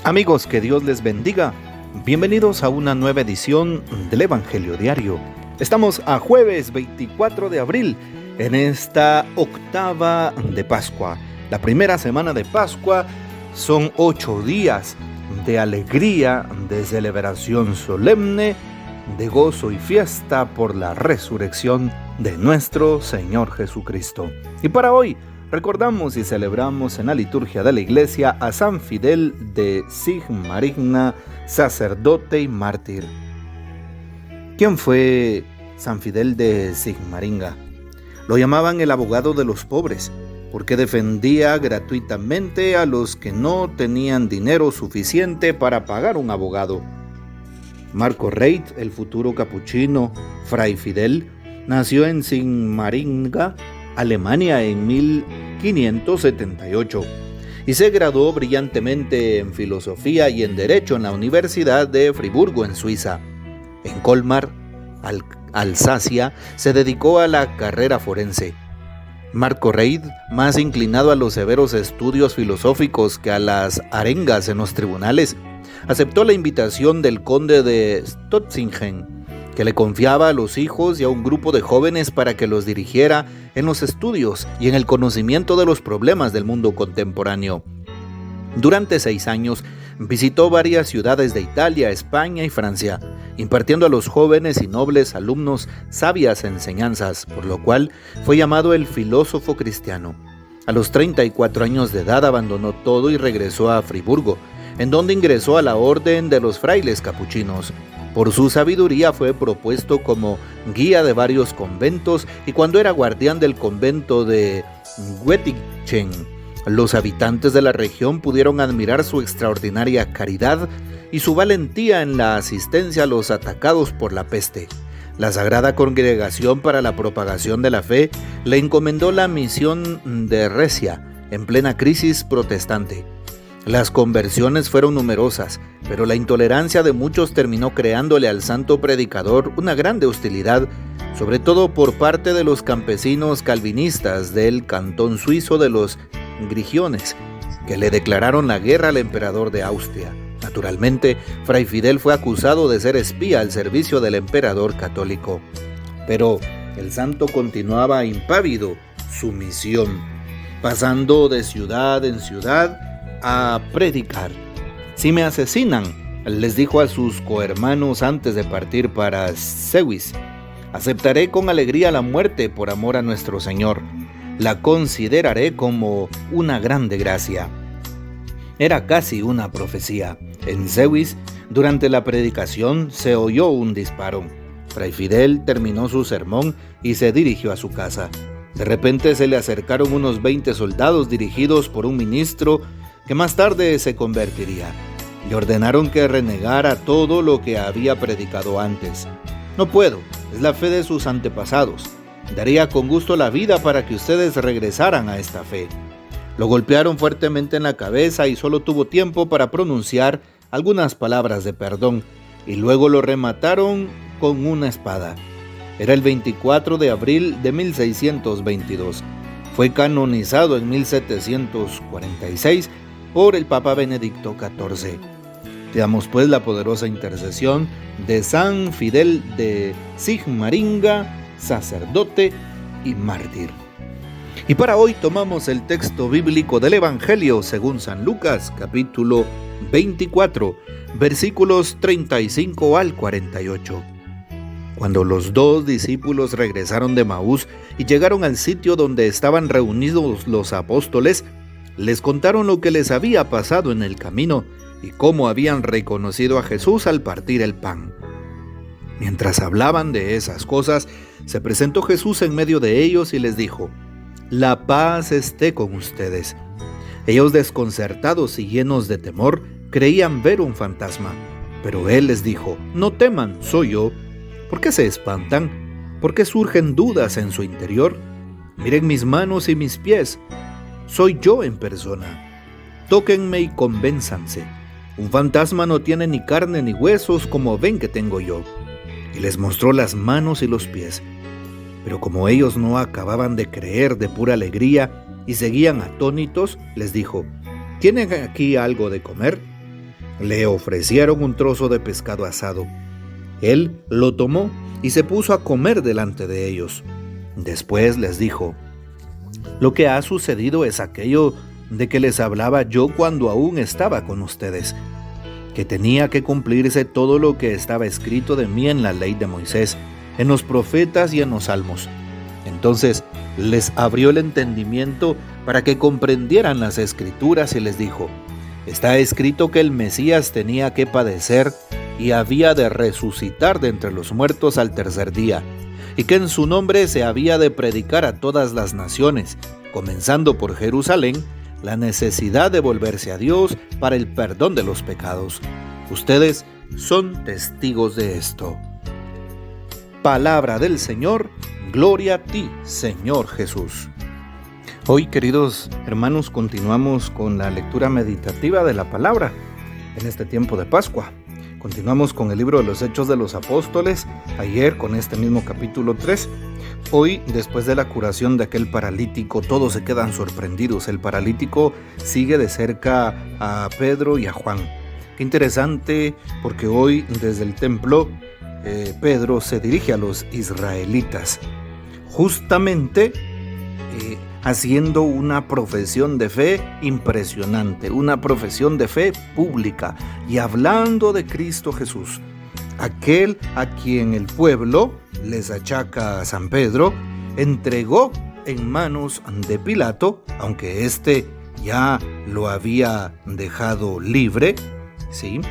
Amigos, que Dios les bendiga. Bienvenidos a una nueva edición del Evangelio Diario. Estamos a jueves 24 de abril, en esta octava de Pascua. La primera semana de Pascua son 8 días de alegría, de celebración solemne, de gozo y fiesta por la resurrección de nuestro Señor Jesucristo. Y para hoy, recordamos y celebramos en la liturgia de la Iglesia a San Fidel de Sigmaringa, sacerdote y mártir. ¿Quién fue San Fidel de Sigmaringa? Lo llamaban el abogado de los pobres, porque defendía gratuitamente a los que no tenían dinero suficiente para pagar un abogado. Marco Reit, el futuro capuchino Fray Fidel, nació en Sigmaringa, Alemania, en 1578 y se graduó brillantemente en filosofía y en derecho en la Universidad de Friburgo, en Suiza. En Colmar, Alsacia, se dedicó a la carrera forense. Marco Reit, más inclinado a los severos estudios filosóficos que a las arengas en los tribunales, aceptó la invitación del conde de Stotzingen, que le confiaba a los hijos y a un grupo de jóvenes para que los dirigiera en los estudios y en el conocimiento de los problemas del mundo contemporáneo. Durante 6 años visitó varias ciudades de Italia, España y Francia, impartiendo a los jóvenes y nobles alumnos sabias enseñanzas, por lo cual fue llamado el filósofo cristiano. A los 34 años de edad abandonó todo y regresó a Friburgo, en donde ingresó a la orden de los frailes capuchinos. Por su sabiduría fue propuesto como guía de varios conventos y cuando era guardián del convento de Wettingen, los habitantes de la región pudieron admirar su extraordinaria caridad y su valentía en la asistencia a los atacados por la peste. La Sagrada Congregación para la Propagación de la Fe le encomendó la misión de Recia en plena crisis protestante. Las conversiones fueron numerosas, pero la intolerancia de muchos terminó creándole al santo predicador una grande hostilidad, sobre todo por parte de los campesinos calvinistas del cantón suizo de los Grigiones, que le declararon la guerra al emperador de Austria. Naturalmente, Fray Fidel fue acusado de ser espía al servicio del emperador católico. Pero el santo continuaba impávido su misión, pasando de ciudad en ciudad a predicar. Si me asesinan, les dijo a sus cohermanos antes de partir para Sewis, aceptaré con alegría la muerte por amor a nuestro Señor. La consideraré como una grande gracia. Era casi una profecía. En Sewis, durante la predicación, se oyó un disparo. Fray Fidel terminó su sermón y se dirigió a su casa. De repente se le acercaron unos 20 soldados dirigidos por un ministro que más tarde se convertiría. Le ordenaron que renegara todo lo que había predicado antes. No puedo, es la fe de sus antepasados. Daría con gusto la vida para que ustedes regresaran a esta fe. Lo golpearon fuertemente en la cabeza y solo tuvo tiempo para pronunciar algunas palabras de perdón, y luego lo remataron con una espada. Era el 24 de abril de 1622. Fue canonizado en 1746 por el Papa Benedicto XIV. Pidamos pues la poderosa intercesión de San Fidel de Sigmaringa, sacerdote y mártir. Y para hoy tomamos el texto bíblico del Evangelio según San Lucas, capítulo 24, versículos 35 al 48. Cuando los 2 discípulos regresaron de Maús y llegaron al sitio donde estaban reunidos los apóstoles, les contaron lo que les había pasado en el camino y cómo habían reconocido a Jesús al partir el pan. Mientras hablaban de esas cosas, se presentó Jesús en medio de ellos y les dijo: «La paz esté con ustedes». Ellos, desconcertados y llenos de temor, creían ver un fantasma. Pero él les dijo: «No teman, soy yo». ¿Por qué se espantan? ¿Por qué surgen dudas en su interior? Miren mis manos y mis pies. Soy yo en persona. Tóquenme y convénzanse. Un fantasma no tiene ni carne ni huesos como ven que tengo yo. Y les mostró las manos y los pies. Pero como ellos no acababan de creer de pura alegría y seguían atónitos, les dijo: ¿Tienen aquí algo de comer? Le ofrecieron un trozo de pescado asado. Él lo tomó y se puso a comer delante de ellos. Después les dijo: lo que ha sucedido es aquello de que les hablaba yo cuando aún estaba con ustedes, que tenía que cumplirse todo lo que estaba escrito de mí en la ley de Moisés, en los profetas y en los salmos. Entonces les abrió el entendimiento para que comprendieran las escrituras y les dijo: está escrito que el Mesías tenía que padecer y había de resucitar de entre los muertos al tercer día, y que en su nombre se había de predicar a todas las naciones, comenzando por Jerusalén, la necesidad de volverse a Dios para el perdón de los pecados. Ustedes son testigos de esto. Palabra del Señor, gloria a ti, Señor Jesús. Hoy, queridos hermanos, continuamos con la lectura meditativa de la palabra en este tiempo de Pascua. Continuamos con el libro de los Hechos de los Apóstoles, ayer con este mismo capítulo 3. Hoy, después de la curación de aquel paralítico, todos se quedan sorprendidos. El paralítico sigue de cerca a Pedro y a Juan. Qué interesante, porque hoy desde el templo Pedro se dirige a los israelitas, justamente haciendo una profesión de fe impresionante, una profesión de fe pública y hablando de Cristo Jesús, aquel a quien el pueblo, les achaca a San Pedro, entregó en manos de Pilato, aunque éste ya lo había dejado libre, ¿sí?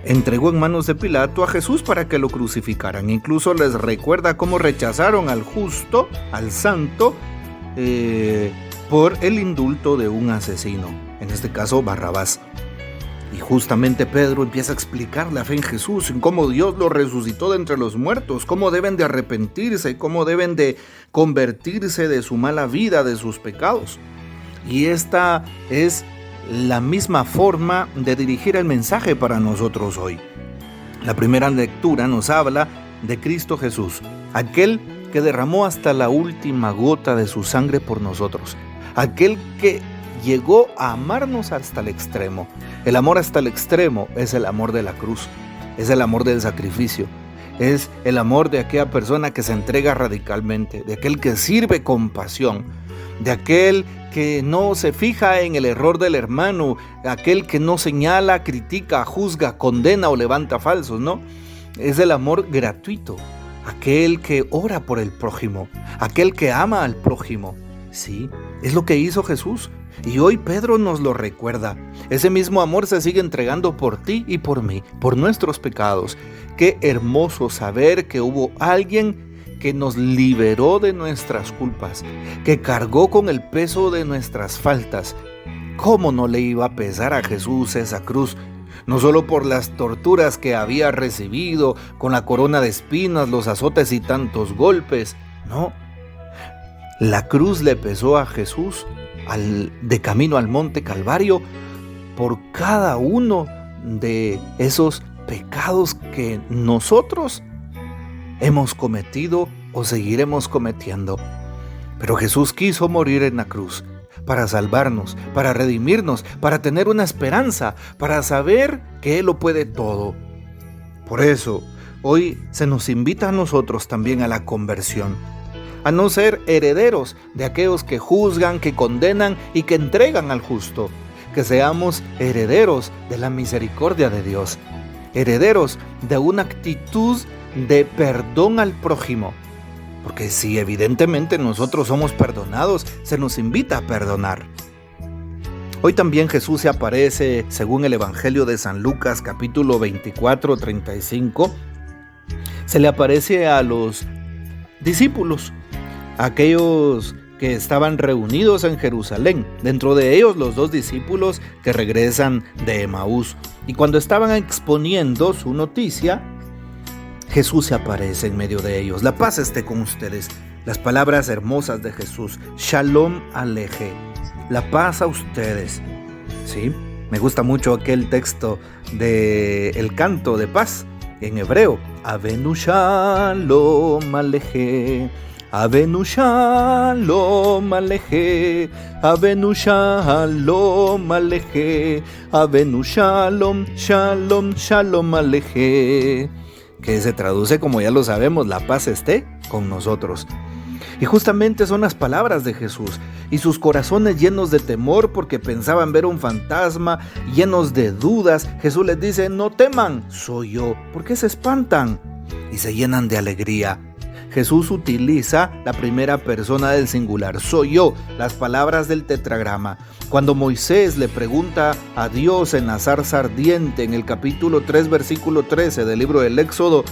Entregó en manos de Pilato a Jesús para que lo crucificaran. Incluso les recuerda cómo rechazaron al justo, al santo, por el indulto de un asesino, en este caso Barrabás. Y justamente Pedro empieza a explicar la fe en Jesús, en cómo Dios lo resucitó de entre los muertos, cómo deben de arrepentirse, cómo deben de convertirse de su mala vida, de sus pecados. Y esta es la misma forma de dirigir el mensaje para nosotros hoy. La primera lectura nos habla de Cristo Jesús, aquel que derramó hasta la última gota de su sangre por nosotros, aquel que llegó a amarnos hasta el extremo. El amor hasta el extremo es el amor de la cruz, es el amor del sacrificio, es el amor de aquella persona que se entrega radicalmente, de aquel que sirve con pasión, de aquel que no se fija en el error del hermano, aquel que no señala, critica, juzga, condena o levanta falsos, no. Es el amor gratuito, aquel que ora por el prójimo, aquel que ama al prójimo. Sí, es lo que hizo Jesús. Y hoy Pedro nos lo recuerda. Ese mismo amor se sigue entregando por ti y por mí, por nuestros pecados. Qué hermoso saber que hubo alguien que nos liberó de nuestras culpas, que cargó con el peso de nuestras faltas. ¿Cómo no le iba a pesar a Jesús esa cruz? No solo por las torturas que había recibido, con la corona de espinas, los azotes y tantos golpes. No, la cruz le pesó a Jesús de camino al monte Calvario por cada uno de esos pecados que nosotros hemos cometido o seguiremos cometiendo. Pero Jesús quiso morir en la cruz para salvarnos, para redimirnos, para tener una esperanza, para saber que Él lo puede todo. Por eso, hoy se nos invita a nosotros también a la conversión, a no ser herederos de aquellos que juzgan, que condenan y que entregan al justo, que seamos herederos de la misericordia de Dios, herederos de una actitud de perdón al prójimo, porque si evidentemente nosotros somos perdonados, se nos invita a perdonar. Hoy también Jesús se aparece, según el Evangelio de San Lucas, capítulo 24, 35, se le aparece a los discípulos, aquellos que estaban reunidos en Jerusalén, dentro de ellos los 2 discípulos que regresan de Emaús. Y cuando estaban exponiendo su noticia, Jesús se aparece en medio de ellos. La paz esté con ustedes. Las palabras hermosas de Jesús. Shalom aleje. La paz a ustedes. ¿Sí? Me gusta mucho aquel texto del canto de paz en hebreo. Avenu shalom aleje. Avenu Shalom Aleje, Avenu Shalom Aleje, Avenu Shalom, Shalom, Shalom Aleje, que se traduce, como ya lo sabemos, la paz esté con nosotros. Y justamente son las palabras de Jesús, y sus corazones llenos de temor porque pensaban ver un fantasma, llenos de dudas. Jesús les dice: no teman, soy yo. ¿Por qué se espantan? Y se llenan de alegría. Jesús utiliza la primera persona del singular, soy yo, las palabras del tetragrama. Cuando Moisés le pregunta a Dios en la zarza ardiente, en el capítulo 3, versículo 13 del libro del Éxodo,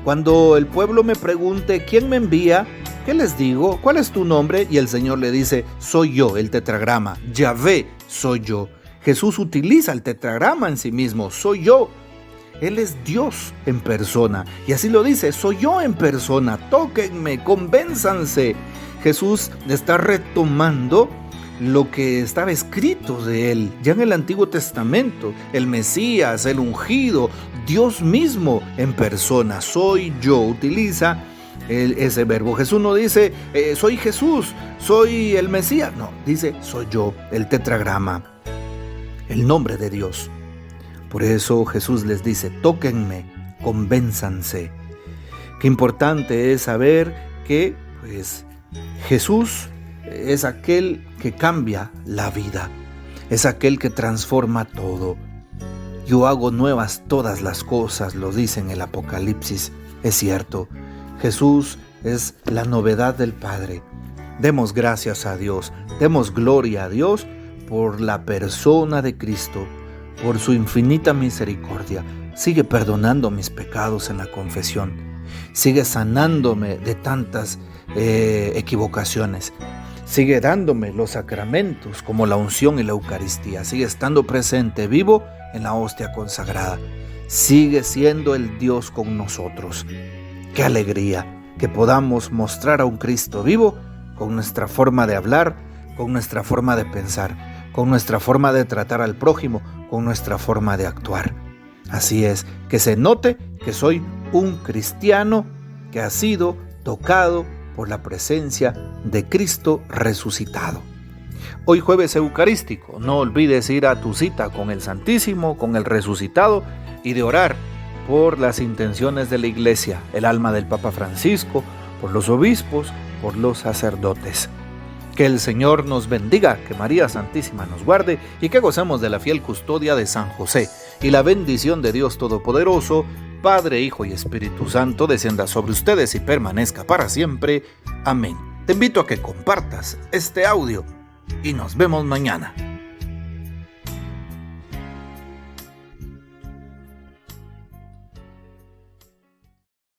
cuando el pueblo me pregunte ¿quién me envía?, ¿qué les digo? ¿Cuál es tu nombre? Y el Señor le dice: soy yo, el tetragrama, Yahvé, soy yo. Jesús utiliza el tetragrama en sí mismo, soy yo. Él es Dios en persona, y así lo dice: soy yo en persona, tóquenme, convénzanse. Jesús está retomando lo que estaba escrito de él ya en el Antiguo Testamento, el Mesías, el ungido, Dios mismo en persona, soy yo. Utiliza ese verbo. Jesús no dice soy Jesús, soy el Mesías, no, dice soy yo, el tetragrama, el nombre de Dios. Por eso Jesús les dice: tóquenme, convénzanse. Qué importante es saber que Jesús es aquel que cambia la vida, es aquel que transforma todo. Yo hago nuevas todas las cosas, lo dice en el Apocalipsis. Es cierto, Jesús es la novedad del Padre. Demos gracias a Dios, demos gloria a Dios por la persona de Cristo, por su infinita misericordia. Sigue perdonando mis pecados en la confesión, sigue sanándome de tantas equivocaciones, sigue dándome los sacramentos como la unción y la Eucaristía, sigue estando presente, vivo en la hostia consagrada, sigue siendo el Dios con nosotros. Qué alegría que podamos mostrar a un Cristo vivo con nuestra forma de hablar, con nuestra forma de pensar, con nuestra forma de tratar al prójimo, con nuestra forma de actuar. Así es, que se note que soy un cristiano que ha sido tocado por la presencia de Cristo resucitado. Hoy jueves eucarístico, no olvides ir a tu cita con el Santísimo, con el resucitado, y de orar por las intenciones de la Iglesia, el alma del Papa Francisco, por los obispos, por los sacerdotes. Que el Señor nos bendiga, que María Santísima nos guarde y que gocemos de la fiel custodia de San José. Y la bendición de Dios Todopoderoso, Padre, Hijo y Espíritu Santo, descienda sobre ustedes y permanezca para siempre. Amén. Te invito a que compartas este audio y nos vemos mañana.